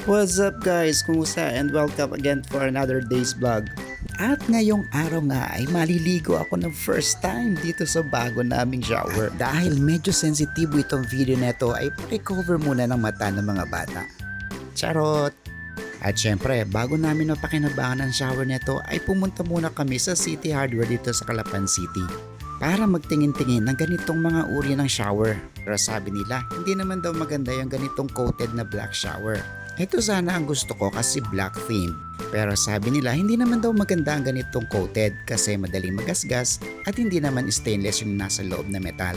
What's up guys? Kumusta? And welcome again for another day's vlog. At ngayong araw nga ay maliligo ako ng first time dito sa bago naming shower. At dahil medyo sensitibo itong video na ito ay pakicover muna ng mata ng mga bata. Charot! At syempre, bago namin mapakinabangan ang shower nito ay pumunta muna kami sa City Hardware dito sa Calapan City para magtingin-tingin ng ganitong mga uri ng shower. Pero sabi nila, hindi naman daw maganda yung ganitong coated na black shower. Ito sana ang gusto ko kasi black theme. Pero sabi nila hindi naman daw maganda ang ganitong coated kasi madaling magasgas at hindi naman stainless yung nasa loob na metal.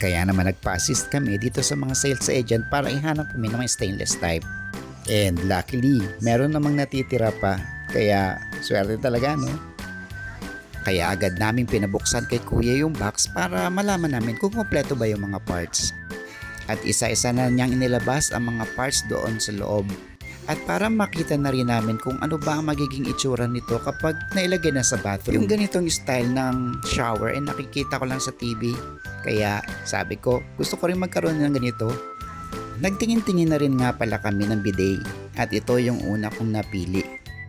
Kaya naman nagpa-assist kami dito sa mga sales agent para ihanap kami ng mga stainless type. And luckily, meron namang natitira pa. Kaya swerte talaga, no? Kaya agad naming pinabuksan kay kuya yung box para malaman namin kung kompleto ba yung mga parts. At isa-isa na niyang inilabas ang mga parts doon sa loob. At para makita na rin namin kung ano ba ang magiging itsura nito kapag nailagay na sa bathroom. Yung ganitong style ng shower ay nakikita ko lang sa TV. Kaya sabi ko, gusto ko rin magkaroon ng ganito. Nagtingin-tingin na rin nga pala kami ng bidet. At ito yung una kong napili.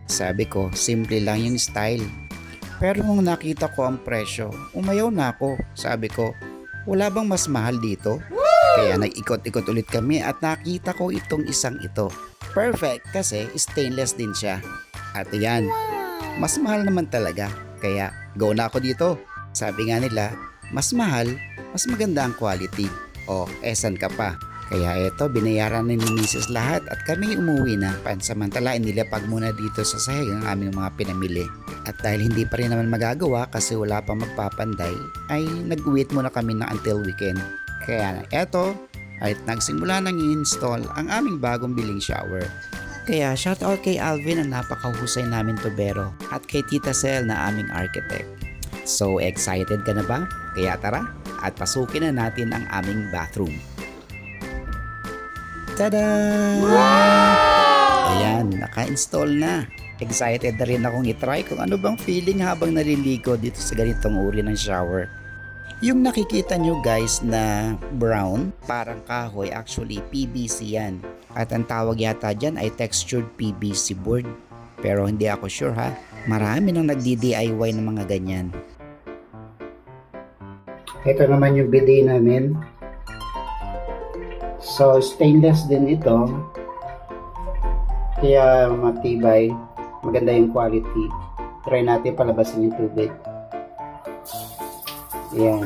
Sabi ko, simple lang yung style. Pero nung nakita ko ang presyo, umayaw na ako. Sabi ko, wala bang mas mahal dito? Kaya nag-ikot-ikot ulit kami at nakita ko itong isang ito. Perfect kasi stainless din siya. At yan, mas mahal naman talaga. Kaya go na ako dito. Sabi nga nila, mas mahal, mas maganda ang quality. O, esan ka pa. Kaya eto, binayaran na ni Mrs. lahat at kami umuwi na. Pansamantala, inilapag muna dito sa sahig ang aming mga pinamili. At dahil hindi pa rin naman magagawa kasi wala pa magpapanday, ay nag-wait muna kami na until weekend. Kaya eto, ay nagsimula nang i-install ang aming bagong biling shower. Kaya shoutout kay Alvin na napakahusay namin tubero at kay Tita Sel na aming architect. So excited ka na ba? Kaya tara at pasukin na natin ang aming bathroom. Tada! Wow! Ayan, naka-install na. Excited na rin akong itry kung ano bang feeling habang naliligo dito sa ganitong uri ng shower. Yung nakikita nyo guys na brown, parang kahoy, actually PVC yan. At ang tawag yata dyan ay textured PVC board. Pero hindi ako sure ha. Marami nang nagdi-DIY ng mga ganyan. Ito naman yung bidet namin. So stainless din ito. Kaya matibay. Maganda yung quality. Try natin palabasin yung tubig. Ayan.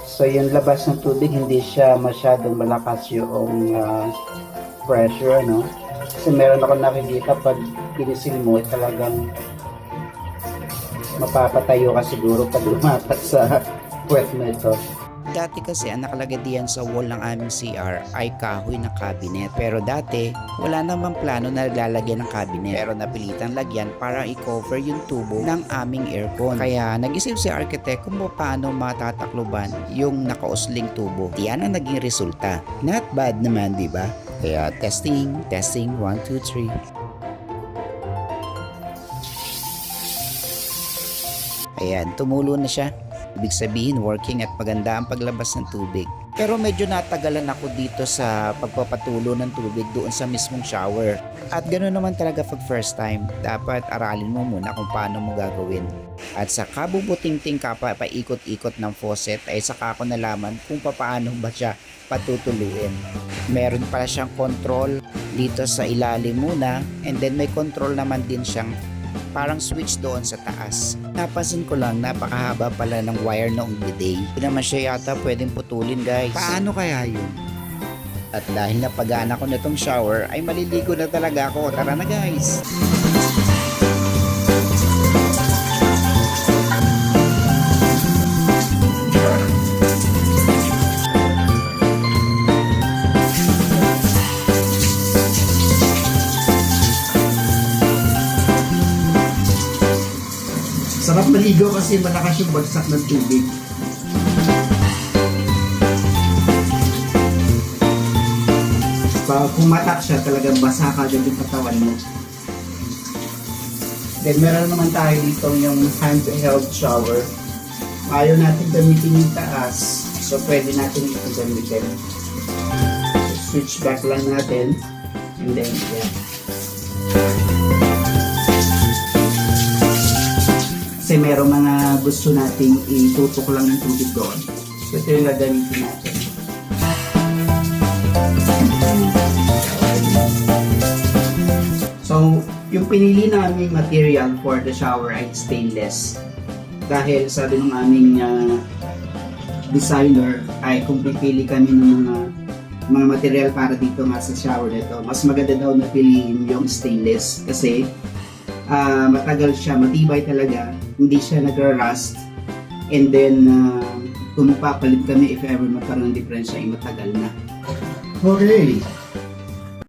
So yung labas ng tubig hindi siya masyadong malakas yung pressure, no? Kasi meron ako nakikita pag pinisil mo talagang mapapatayo ka siguro pag lumapat sa puwet na ito. Dati kasi ang nakalagay diyan sa wall ng aming CR ay kahoy na cabinet. Pero dati wala namang plano na lalagyan ng cabinet. Pero napilitan lagyan para i-cover yung tubo ng aming aircon. Kaya nag-isip si architect kung paano matatakloban yung nakausling tubo. Yan ang naging resulta. Not bad naman, di ba? Kaya testing, 1, 2, 3. Ayan, tumulo na siya. Ibig sabihin working at maganda ang paglabas ng tubig. Pero medyo natagalan ako dito sa pagpapatulo ng tubig doon sa mismong shower. At ganoon naman talaga pag first time. Dapat aralin mo muna kung paano mo gagawin. At sa kabubuting-ting ka pa paikot-ikot ng faucet ay saka ko nalaman kung paano ba siya patutuluin. Meron pala siyang control dito sa ilalim muna and then may control naman din siyang parang switch doon sa taas. Napansin ko lang napakahaba pala ng wire noong bidet. Hindi naman siya yata pwedeng putulin guys. Paano kaya yun? At dahil napagana ko na itong shower ay maliligo na talaga ako. Tara na guys! Sarap maligo kasi malakas yung bagsak ng tubig. Pag kumatak siya, talagang basa ka dyan yung katawan mo. Then meron naman tayo dito yung handheld shower. Ayaw natin gamitin yung taas, so pwede natin ito gamitin. Switch back lang natin. And then, yeah. Kasi merong mga gusto nating itutok lang ng tubig doon. So, ito yung gagamitin natin. So, yung pinili naming material for the shower ay stainless. Dahil sabi ng aming designer ay kung pipili kami ng mga material para dito nga sa shower nito, mas maganda daw na piliin yung stainless kasi matagal siya, matibay talaga, hindi siya nagra-rust, and then kung papalit kami if ever magkaroon ng diferensya ay matagal na. Okay,